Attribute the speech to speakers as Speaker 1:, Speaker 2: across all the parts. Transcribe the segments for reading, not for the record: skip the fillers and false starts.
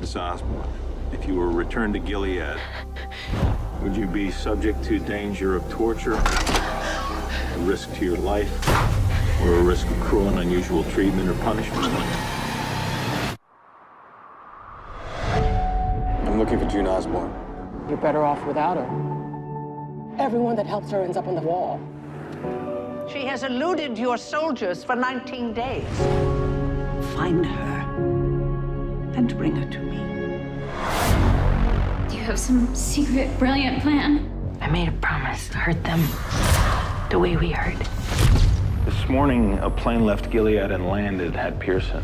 Speaker 1: Miss Osborne, if you were returned to Gilead, would you be subject to danger of torture, a risk to your life, or a risk of cruel and unusual treatment or punishment?
Speaker 2: I'm looking for June Osborne.
Speaker 3: You're better off without her. Everyone that helps her ends up on the wall.
Speaker 4: She has eluded your soldiers for 19 days. Find her and bring her to me.
Speaker 5: Do you have some secret, brilliant plan?
Speaker 6: I made a promise to hurt them the way we hurt.
Speaker 1: This morning, a plane left Gilead and landed at Pearson.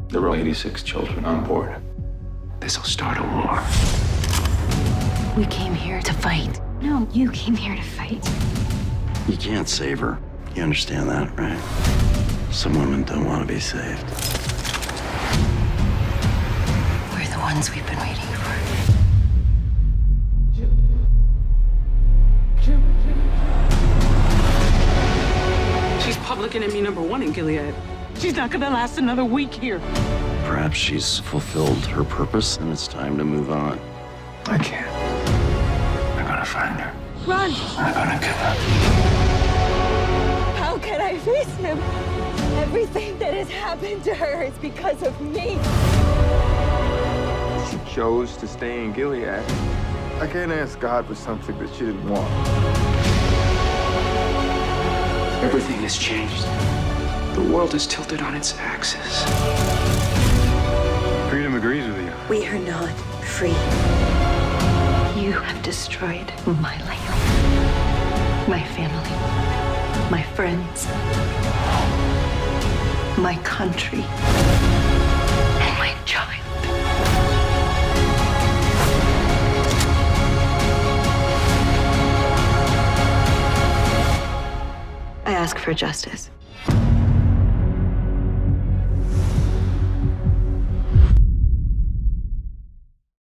Speaker 1: There were 86 children on board.
Speaker 7: This'll start a war.
Speaker 6: We came here to fight.
Speaker 5: No, you came here to fight.
Speaker 8: You can't save her. You understand that, right? Some women don't want to be saved.
Speaker 6: We're the ones we've been waiting for.
Speaker 3: She's public enemy #1 in Gilead. She's not gonna last another week here.
Speaker 8: Perhaps she's fulfilled her purpose and it's time to move on.
Speaker 7: I can't. I'm gonna find her.
Speaker 3: Run!
Speaker 7: I'm gonna kill her.
Speaker 9: How can I face him? Everything that has happened to her is because of me.
Speaker 2: She chose to stay in Gilead. I can't ask God for something that she didn't want.
Speaker 7: Everything has changed. The world is tilted on its axis.
Speaker 2: Freedom agrees with you.
Speaker 9: We are not free.
Speaker 6: You have destroyed my life, my family, my friends, my country, and my child. I ask for justice.